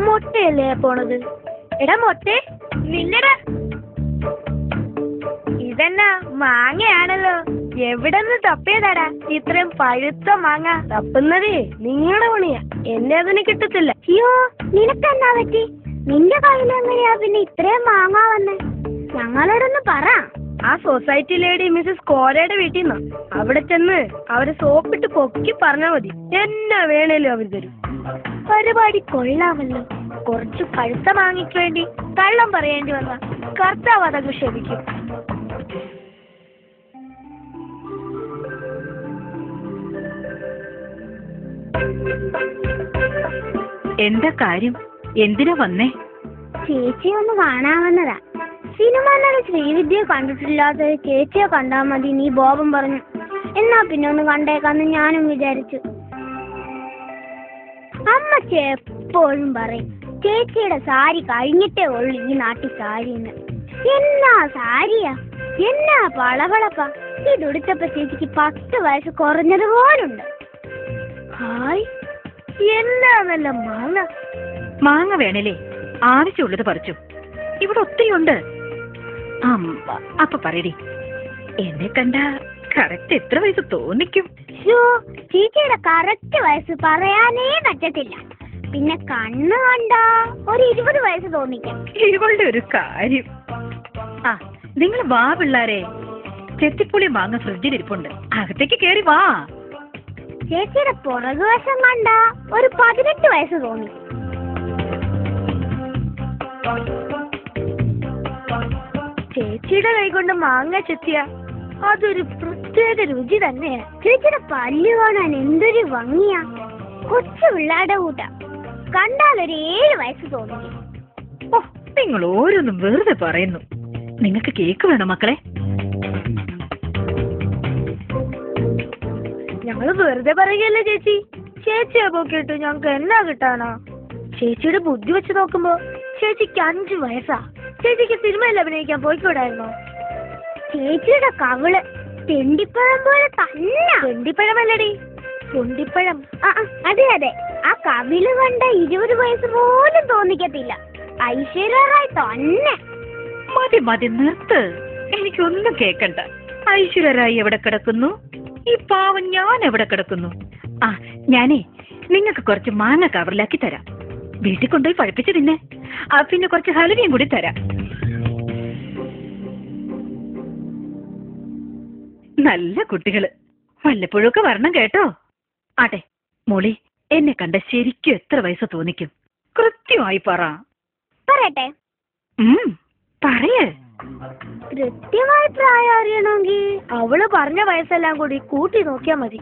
മൊട്ടയല്ലേ പോണത്? എടാ മൊട്ടെ, നിന്നടാ. ഇതെന്നാ മാങ്ങയാണല്ലോ. എവിടെ നിന്ന് തപ്പിയതാടാ ഇത്രയും പഴുത്ത മാങ്ങ? തപ്പുന്നതേ നിങ്ങളുടെ പണിയാ, എന്നെ അതിന് കിട്ടത്തില്ല. അയ്യോ, നിനക്കെന്നാ പറ്റി? നിന്റെ കയ്യിൽ എങ്ങനെയാ പിന്നെ ഇത്രയും മാങ്ങ വന്ന്? ഞങ്ങളോടൊന്ന് പറ. ആ സൊസൈറ്റി ലേഡി മിസ്സസ് കോരയുടെ വീട്ടിൽ നിന്നാ. അവിടെ ചെന്ന് അവരെ സോപ്പിട്ട് പൊക്കി പറഞ്ഞാ മതി, എന്നാ വേണേലും അവർ തരും. പരിപാടി കൊള്ളാമല്ലോ. കുറച്ച് പഴുത്ത മാങ്ങയ്ക്ക് വേണ്ടി കള്ളം പറയേണ്ടി വന്ന കർത്താവ് അതങ്ങ് ക്ഷമിക്കും. എന്താ കാര്യം? എന്തിനാ വന്നേ? ചേച്ചി ഒന്ന് കാണാമെന്നതാ. സിനിമ നടി ശ്രീവിദ്യ കണ്ടിട്ടില്ലാത്ത ചേച്ചിയെ കണ്ടാ മതി നീ ബോബം പറഞ്ഞു. എന്നാ പിന്നെ ഒന്ന് കണ്ടേക്കാന്ന് ഞാനും വിചാരിച്ചു. അമ്മച്ചി എപ്പോഴും പറയും ചേച്ചിയുടെ സാരി കഴിഞ്ഞിട്ടേ ഉള്ളു ഈ നാട്ടിൽ സാരിന്ന്. എന്നാ സാരിയാ, എന്നാ പളവളപ്പ. ഇതുടുത്തപ്പോ ചേച്ചിക്ക് 10 വയസ്സ് കുറഞ്ഞതുപോലുണ്ട്. ഹായ്, എന്നാ നല്ല മാങ്ങ. മാങ്ങ വേണല്ലേ? ആവശ്യമുള്ളത് പറിച്ചു. ഇവിടെ ഒത്തിരി ഉണ്ട്. അപ്പൊ പറയടി, എന്നെ കണ്ട കറക്റ്റ് എത്ര വയസ്സ് തോന്നിക്കും? ചേച്ചിയുടെ കറക്റ്റ് വയസ്സ് പറയാനേ പറ്റത്തില്ല. പിന്നെ കണ്ണ് കണ്ട ഒരു 20 വയസ്സ് തോന്നിക്കാം. ഇവളുടെ ഒരു കാര്യം. നിങ്ങൾ വാ പിള്ളാരെ, ചെത്തിപ്പുളി മാങ്ങ ഫ്രിഡ്ജിൽ ഇരിപ്പുണ്ട്, അകത്തേക്ക് കേറി വാ. ചേച്ചിയുടെ പുറകുവശം കണ്ട ഒരു 18 വയസ്സ് തോന്നി. ചേച്ചിയുടെ കൈ കൊണ്ട് മാങ്ങ ചെത്തിയ അതൊരു പ്രത്യേക രുചി തന്നെയാ. ചേച്ചിയുടെ പല്ല് കാണാൻ എന്തൊരു ഭംഗിയാ. കൊച്ചു പിള്ളേരുടെ കൂട്ടാ. കണ്ടാൽ ഒരു 7 വയസ്സ് തോന്നി. ഓ, നിങ്ങൾ ഓരോന്നും വെറുതെ പറയുന്നു. നിങ്ങൾക്ക് കേക്ക് വേണോ മക്കളെ? ഞങ്ങള് വെറുതെ പറയുകയല്ലേ ചേച്ചി. ചേച്ചിയെ പോക്കിട്ട് ഞങ്ങക്ക് എന്നാ കിട്ടാനാ? ചേച്ചിയുടെ ബുദ്ധി വെച്ച് നോക്കുമ്പോ ചേച്ചിക്ക് 5 വയസ്സാ. ചേച്ചിക്ക് സിനിമയിൽ അഭിനയിക്കാൻ പോയിക്കൂടായിരുന്നോ? ചേച്ചിയുടെ കവിള് തെണ്ടിപ്പഴം പോലെ തന്നെ. തെണ്ടിപ്പഴമല്ലടി, പൊണ്ടിപ്പഴം. അതെ അതെ, ആ കവിള് കണ്ട 20 വയസ്സ് പോലും തോന്നിക്കത്തില്ല. ഐശ്വര്യ റായ് തന്നെ. മതി മതി, നിർത്ത്. എനിക്കൊന്നും കേക്കണ്ട. ഐശ്വര്യ റായ് എവിടെ കിടക്കുന്നു? ഈ പാവം ഞാൻ എവിടെ കിടക്കുന്നു? ഞാനേ നിങ്ങൾക്ക് കുറച്ച് മാങ്ങ കവറിലാക്കി തരാം. വീട്ടിൽ കൊണ്ടുപോയി പഴുപ്പിച്ച് തിന്നെ. പിന്നെ കുറച്ച് ഹലുവയും കൂടി തരാം. നല്ല കുട്ടികള്, വല്ലപ്പോഴൊക്കെ വരണം കേട്ടോ. ആട്ടെ മോളി, എന്നെ കണ്ട ശരിക്കും എത്ര വയസ്സ് തോന്നിക്കും? കൃത്യമായി പറയട്ടെ? പറയേ. കൃത്യമായി പ്രായം അറിയണമെങ്കിൽ അവള് പറഞ്ഞ വയസ്സെല്ലാം കൂടി കൂട്ടി നോക്കിയാ മതി.